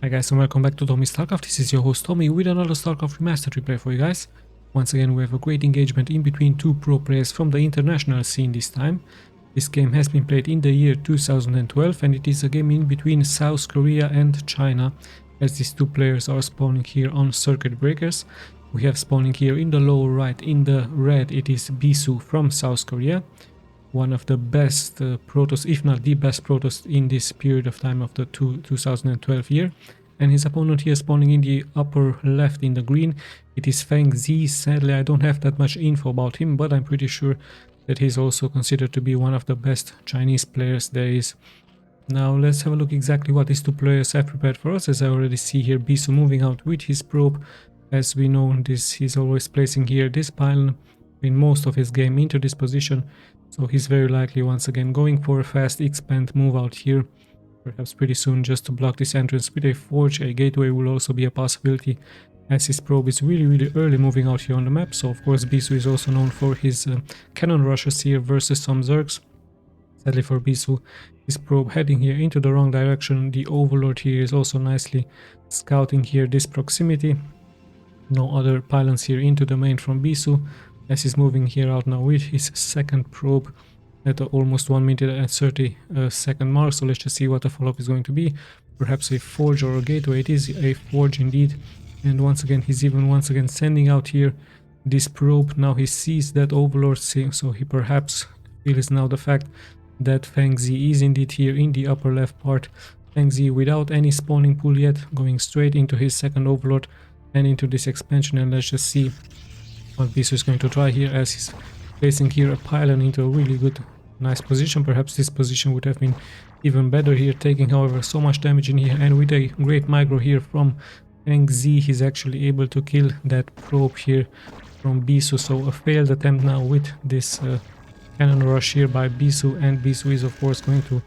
Hi guys and welcome back to Tommy's Starcraft. This is your host Tommy with another Starcraft Remastered replay for you guys. Once again we have a great engagement in between two pro players from the international scene this time. This game has been played in the year 2012 and it is a game in between South Korea and China, as these two players are spawning here on circuit breakers. We have spawning here in the lower right in the red, it is BISU from South Korea. One of the best Protoss, if not the best Protoss in this period of time of the 2012 year. And his opponent here spawning in the upper left in the green, it is FENGZI. Sadly I don't have that much info about him, but I'm pretty sure that he's also considered to be one of the best Chinese players there is. Now let's have a look exactly what these two players have prepared for us. As I already see here, BISU moving out with his probe. As we know, he's always placing here this pylon in most of his game into this position. So he's very likely once again going for a fast expand move out here, perhaps pretty soon, just to block this entrance with a forge. A gateway will also be a possibility, as his probe is really early moving out here on the map. So of course BISU is also known for his cannon rushes here versus some Zergs. Sadly for BISU, his probe heading here into the wrong direction. The Overlord here is also nicely scouting here this proximity. No other pylons here into the main from BISU, as he's moving here out now with his second probe at almost 1 minute and 30 second mark. So let's just see what the follow-up is going to be. Perhaps a forge or a gateway. It is a forge indeed. And once again he's once again sending out here this probe. Now he sees that Overlord, so he perhaps feels now the fact that FENGZI is indeed here in the upper left part. FENGZI without any spawning pool yet, going straight into his second Overlord and into this expansion. And let's just see what BISU is going to try here, as he's placing here a pylon into a really good, nice position. Perhaps this position would have been even better here, taking however so much damage in here. And with a great micro here from FENGZI, he's actually able to kill that probe here from BISU. So a failed attempt now with this cannon rush here by BISU, and BISU is of course going to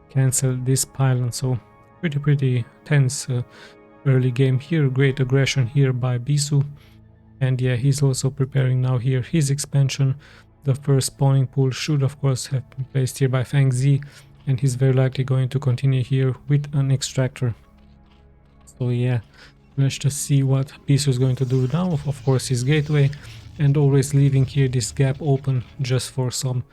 cancel this pylon. So pretty tense early game here. Great aggression here by BISU. And yeah, he's also preparing now here his expansion. The first spawning pool should of course have been placed here by FENGZI, and he's very likely going to continue here with an extractor. So yeah, let's just see what BISU is going to do now. Of course his gateway, and always leaving here this gap open just for some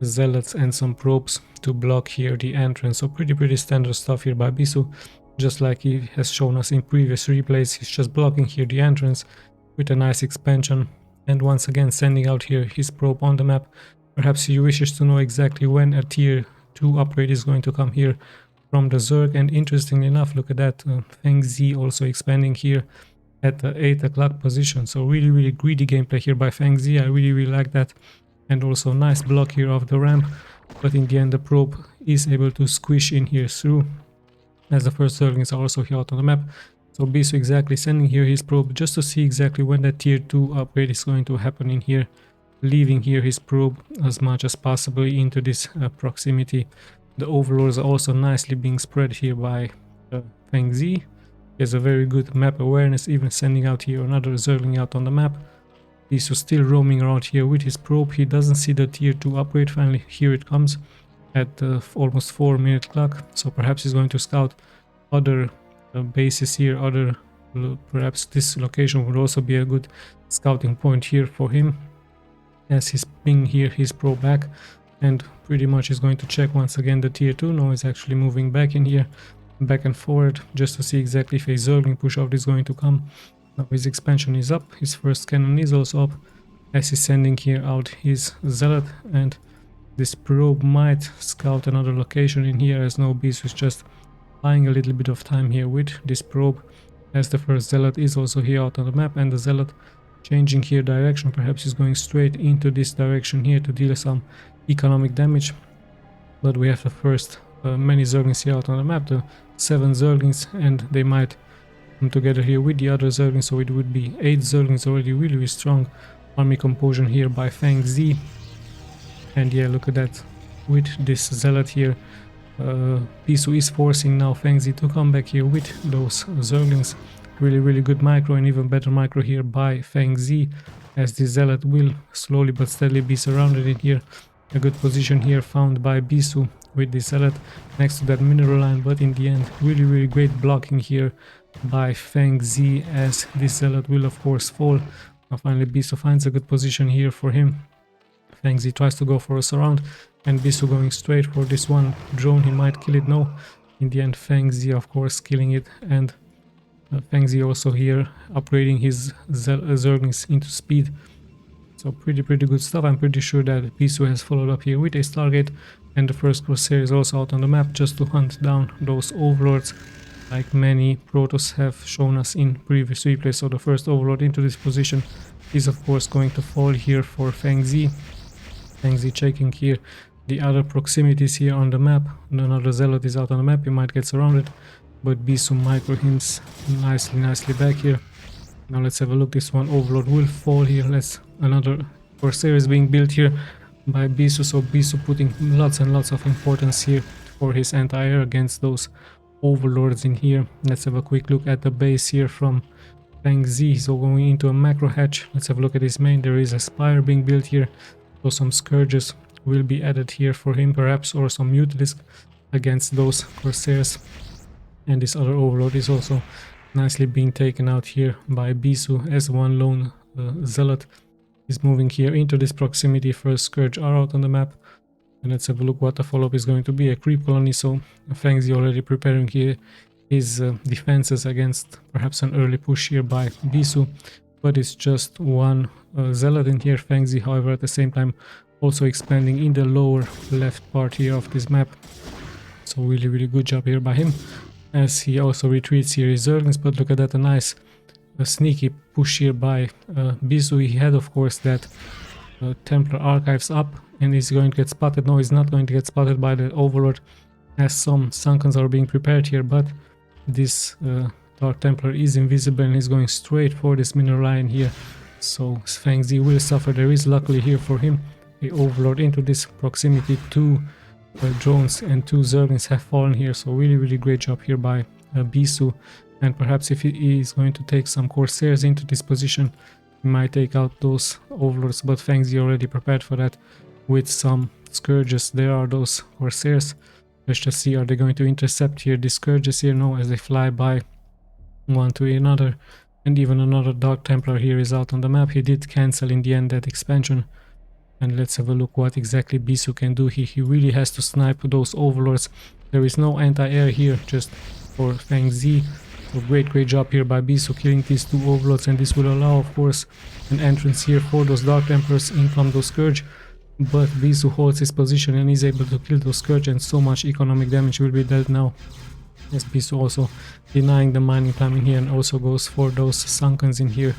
zealots and some probes to block here the entrance. So pretty standard stuff here by BISU, just like he has shown us in previous replays. He's just blocking here the entrance with a nice expansion, and once again sending out here his probe on the map. Perhaps he wishes to know exactly when a tier 2 upgrade is going to come here from the Zerg. And interestingly enough, look at that, FENGZI also expanding here at the 8 o'clock position. So really greedy gameplay here by FENGZI. I really like that. And also nice block here of the ramp, but in the end the probe is able to squish in here through, as the first Zerglings are also here out on the map. So BISU exactly sending here his probe just to see exactly when that tier 2 upgrade is going to happen in here, leaving here his probe as much as possible into this proximity. The Overlords are also nicely being spread here by FENGZI. He has a very good map awareness, even sending out here another Zergling out on the map. BISU still roaming around here with his probe. He doesn't see the tier 2 upgrade. Finally here it comes at almost 4 minute clock. So perhaps he's going to scout other bases here, perhaps this location would also be a good scouting point here for him, as he's pinging here his probe back, and pretty much is going to check once again the tier 2. Now he's actually moving back in here, back and forward, just to see exactly if a Zergling push out is going to come. Now his expansion is up, his first cannon is also up, as he's sending here out his zealot, and this probe might scout another location in here, as no BISU is just buying a little bit of time here with this probe, as the first zealot is also here out on the map, and the zealot changing here direction. Perhaps he's going straight into this direction here to deal some economic damage. But we have the first many Zerglings here out on the map, the 7 Zerglings, and they might come together here with the other Zerglings, so it would be 8 Zerglings already. Really strong army composition here by FENGZI. And yeah, look at that, with this zealot here, BISU is forcing now FENGZI to come back here with those Zerglings. Really good micro, and even better micro here by FENGZI, as the zealot will slowly but steadily be surrounded in here A good position here found by BISU with the zealot next to that mineral line, but in the end really great blocking here by FENGZI, as this zealot will of course fall. Now finally BISU finds a good position here for him. FENGZI tries to go for a surround, and BISU going straight for this one drone. He might kill it. No, in the end FENGZI of course killing it, and FENGZI also here upgrading his Zerglings into speed. So pretty good stuff. I'm pretty sure that BISU has followed up here with a Stargate, and the first Corsair is also out on the map just to hunt down those overlords, like many Protoss have shown us in previous replays. So the first overlord into this position is of course going to fall here for FENGZI. FENGZI checking here the other proximities here on the map. Another zealot is out on the map, he might get surrounded, but BISU micro hims nicely back here. Now let's have a look. This one overlord will fall here. Another Corsair is being built here by BISU, so BISU putting lots and lots of importance here for his anti-air against those overlords in here. Let's have a quick look at the base here from FENGZI. So going into a macro hatch, let's have a look at his main. There is a spire being built here, so some scourges will be added here for him perhaps, or some mutalisk against those Corsairs. And this other overlord is also nicely being taken out here by BISU, as one lone zealot is moving here into this proximity. First scourge are out on the map, and let's have a look what the follow-up is going to be. A creep colony, so FENGZI already preparing here his defenses against perhaps an early push here by BISU, but it's just one zealot in here. FENGZI however at the same time also expanding in the lower left part here of this map, so really good job here by him, as he also retreats here his Zerglings. But look at that, a nice sneaky push here by BISU. He had of course that Templar archives up, and he's going to get spotted. No, he's not going to get spotted by the overlord, as some Sunkens are being prepared here, but this Dark Templar is invisible and he's going straight for this mineral line here, so FENGZI will suffer. There is luckily here for him the overlord into this proximity. Two drones and two Zerglings have fallen here, so really great job here by BISU. And perhaps if he is going to take some Corsairs into this position, he might take out those overlords, but FENGZI already prepared for that with some scourges. There are those Corsairs. Let's just see, are they going to intercept here the scourges here? No, as they fly by one to another, and even another Dark Templar here is out on the map. He did cancel in the end that expansion. And let's have a look what exactly BISU can do. He really has to snipe those overlords. There is no anti-air here just for FENGZI. So great job here by BISU killing these two overlords, and this will allow of course an entrance here for those Dark Templars. In come those Scourge, but BISU holds his position and is able to kill those Scourge, and so much economic damage will be dealt now. Yes, BISU also denying the mining timing here, and also goes for those Sunkens in here.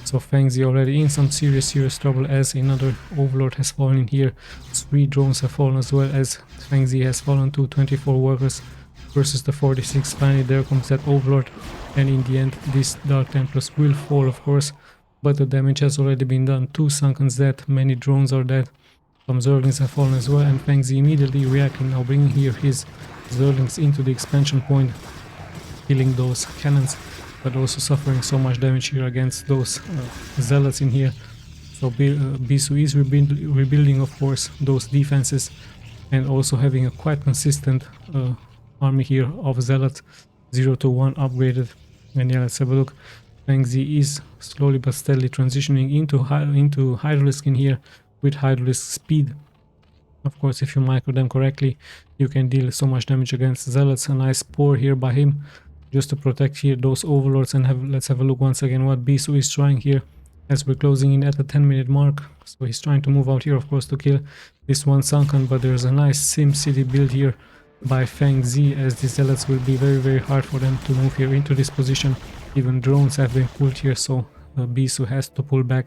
So FENGZI already in some serious trouble, as another overlord has fallen in here. 3 drones have fallen as well, as FENGZI has fallen to 24 workers versus the 46. Finally there comes that overlord, and in the end these Dark Templars will fall of course, but the damage has already been done. 2 Sunkens dead, many drones are dead, some Zerglings have fallen as well, and FENGZI immediately reacting, now bringing here his Zerglings into the expansion point, killing those cannons, but also suffering so much damage here against those zealots in here. So BISU is rebuilding of course those defenses, and also having a quite consistent army here of zealots, 0 to 1 upgraded. And yeah, let's have a look. FENGZI is slowly but steadily transitioning into Hydralisk in here with Hydralisk speed. Of course, if you micro them correctly, you can deal so much damage against zealots. A nice pour here by him just to protect here those overlords. And let's have a look once again what BISU is trying here, as we're closing in at the 10-minute mark. So he's trying to move out here of course to kill this one Sunken, but there's a nice Sim City build here by FENGZI, as the zealots will be very hard for them to move here into this position. Even drones have been pulled here, so BISU has to pull back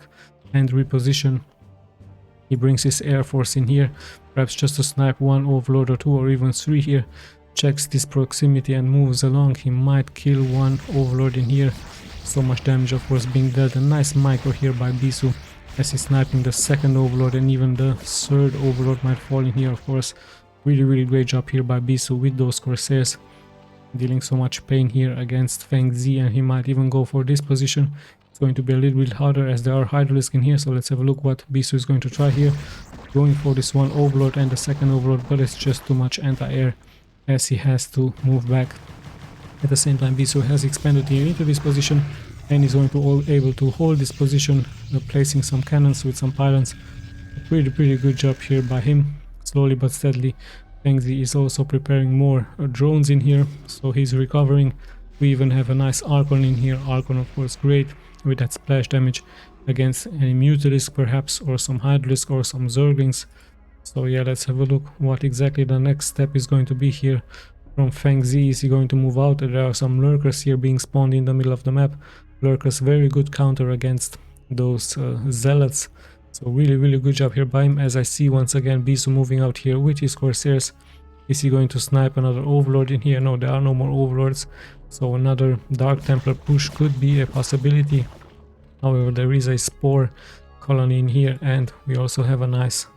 and reposition. He brings his air force in here, perhaps just to snipe 1 overlord or 2 or even 3 here. Checks this proximity and moves along. He might kill 1 overlord in here. So much damage of course being dealt. A nice micro here by BISU as he's sniping the 2nd overlord, and even the 3rd overlord might fall in here of course. Really great job here by BISU with those Corsairs, dealing so much pain here against FENGZI, and he might even go for this position. It's going to be a little bit harder as there are Hydralisk in here, so let's have a look what BISU is going to try here. going for this one overlord and the second overlord, but it's just too much anti-air as he has to move back. At the same time, BISU has expanded here into this position and is going to able to hold this position, placing some cannons with some pylons. A pretty good job here by him. Slowly but steadily, FENGZI is also preparing more drones in here, so he's recovering. We even have a nice Archon in here. Archon, of course, great with that splash damage against any Mutalisk perhaps, or some Hydralisk or some Zerglings. So yeah, let's have a look what exactly the next step is going to be here from FENGZI. Is he going to move out? There are some lurkers here being spawned in the middle of the map. Lurkers, very good counter against those zealots. So really good job here by him. As I see once again BISU moving out here with his Corsairs. Is he going to snipe another overlord in here? No, there are no more overlords. So another Dark Templar push could be a possibility. However, there is a Spore colony in here, and we also have a nice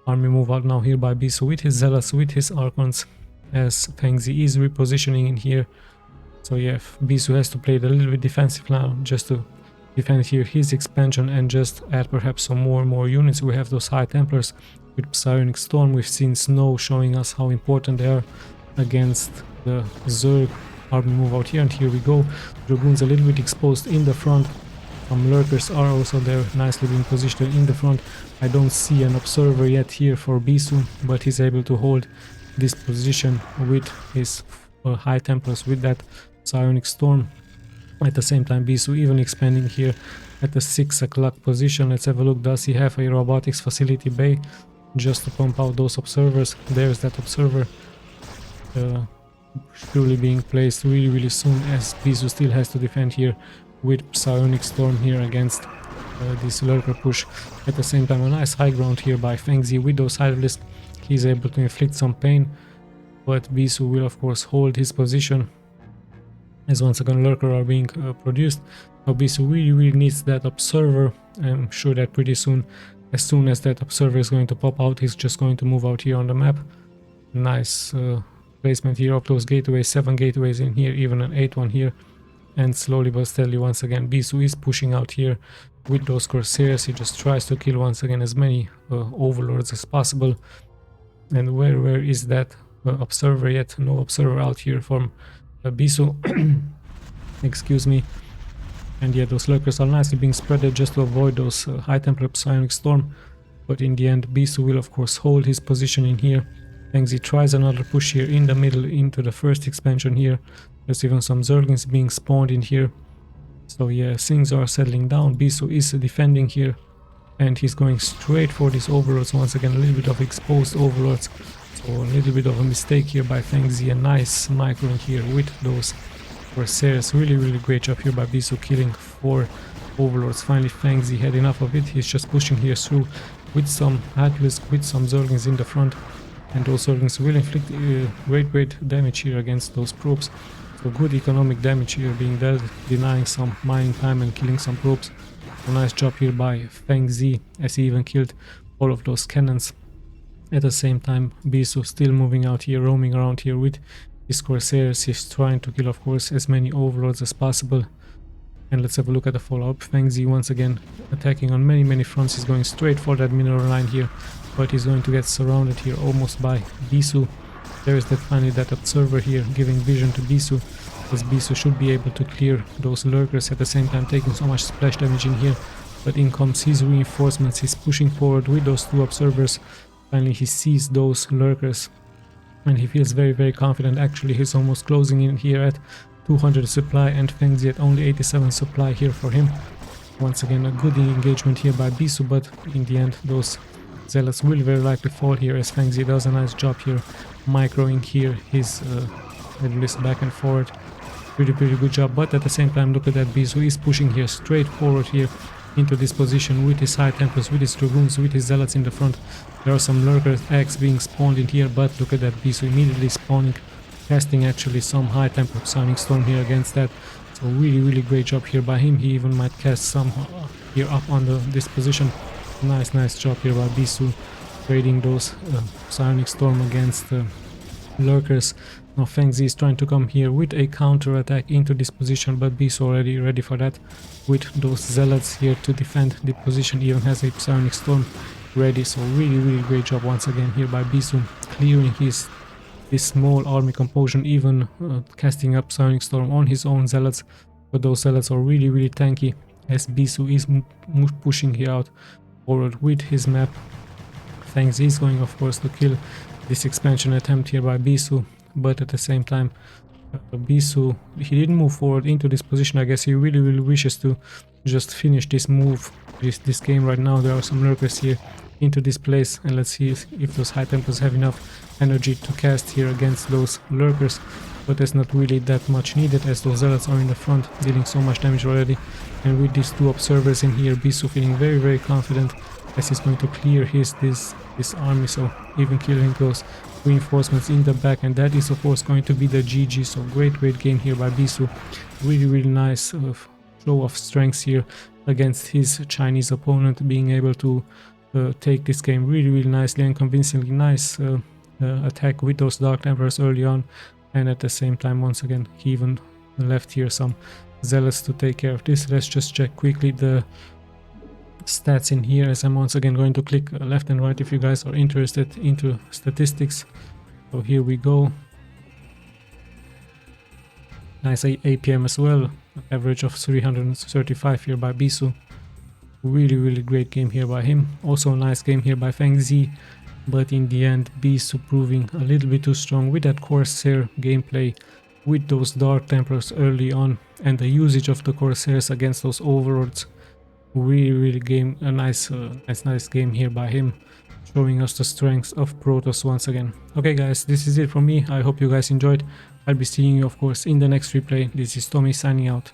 army move out now here by BISU with his Zealots, with his Archons, as FENGZI is repositioning in here. So yeah, BISU has to play it a little bit defensive now, just to defend here his expansion and just add perhaps some more units. We have those High Templars with Psionic Storm. We've seen Snow showing us how important they are against the Zerg army move out here, and here we go. Dragoons a little bit exposed in the front. Some lurkers are also there, nicely being positioned in the front. I don't see an observer yet here for BISU, but he's able to hold this position with his High Templars with that Psionic Storm. At the same time, BISU even expanding here at the 6 o'clock position. Let's have a look. Does he have a robotics facility bay just to pump out those observers? There's that observer surely being placed really soon, as BISU still has to defend here with Psionic Storm here against this lurker push. At the same time, a nice high ground here by FENGZI with those Hydralisk. He's able to inflict some pain, but BISU will of course hold his position, as once again lurker are being produced. Now BISU really needs that observer. I'm sure that pretty soon, as soon as that observer is going to pop out, he's just going to move out here on the map. Nice placement here of those gateways, 7 gateways in here, even an 8th one here. And slowly but steadily, once again, BISU is pushing out here with those Corsairs. He just tries to kill once again as many overlords as possible. And where is that observer yet? No observer out here from BISU. Excuse me. And yeah, those lurkers are nicely being spreaded just to avoid those High Templar Psionic Storm. But in the end, BISU will of course hold his position in here. FENGZI tries another push here in the middle into the first expansion here. There's even some Zerglings being spawned in here. So yeah, things are settling down. BISU is defending here, and he's going straight for these overlords. Once again, a little bit of exposed overlords. So a little bit of a mistake here by FENGZI. A nice microing here with those Corsairs. Really great job here by BISU, killing 4 overlords. Finally, FENGZI had enough of it. He's just pushing here through with some Hydralisk, with some Zerglings in the front. And those Zerglings will inflict great damage here against those probes. So good economic damage here being dealt, denying some mining time and killing some probes. A nice job here by FENGZI, as he even killed all of those cannons. At the same time, BISU still moving out here, roaming around here with his Corsairs. He's trying to kill, of course, as many overlords as possible. And let's have a look at the follow-up. FENGZI once again attacking on many fronts. He's going straight for that mineral line here, but he's going to get surrounded here almost by BISU. There is finally that observer here giving vision to BISU, as BISU should be able to clear those lurkers, at the same time taking so much splash damage in here. But in comes his reinforcements. He's pushing forward with those 2 observers. Finally he sees those lurkers and he feels very confident. Actually, he's almost closing in here at 200 supply, and FENGZI at only 87 supply here for him. Once again, a good engagement here by BISU, but in the end those Zealots will very likely fall here, as FENGZI does a nice job here microing here his Hydralisk back and forward. Pretty good job. But at the same time, look at that, BISU is pushing here straight forward here into this position with his High Templars, with his Dragoons, with his Zealots in the front. There are some lurker eggs being spawned in here, but look at that, BISU immediately spawning, casting actually some High Templar Psionic Storm here against that. So really great job here by him. He even might cast some here up on this position. Nice job here by BISU, trading those Psionic Storm against lurkers. Now FENGZI is trying to come here with a counter attack into this position, but BISU already ready for that with those Zealots here to defend the position. Even has a Psionic Storm ready. So really great job once again here by BISU, clearing this small army composition, even casting up Sonic Storm on his own zealots. But those zealots are really tanky, as BISU is pushing here out forward with his map. FENGZI is going, of course, to kill this expansion attempt here by BISU, but at the same time BISU, he didn't move forward into this position. I guess he really wishes to just finish this move, this game right now. There are some lurkers here into this place, and let's see if those high tempers have enough energy to cast here against those lurkers, but there's not really that much needed, as those zealots are in the front dealing so much damage already. And with these two observers in here, BISU feeling very confident, as he's going to clear this army, so even killing those reinforcements in the back, and that is of course going to be the GG. So great game here by BISU. Really nice show of strengths here against his Chinese opponent, being able to take this game really nicely and convincingly. Nice attack with those Dark Templars early on, and at the same time once again he even left here some zealots to take care of this. Let's just check quickly the stats in here, as I'm once again going to click left and right if you guys are interested into statistics. So here we go. Nice APM as well, average of 335 here by BISU. Really great game here by him. Also a nice game here by FENGZI, but in the end BISU proving a little bit too strong with that Corsair gameplay, with those Dark Templars early on, and the usage of the Corsairs against those Overlords. Really game a nice game here by him, showing us the strengths of Protoss once again. Okay guys, this is it from me. I hope you guys enjoyed. I'll be seeing you of course in the next replay. This is Tommy signing out.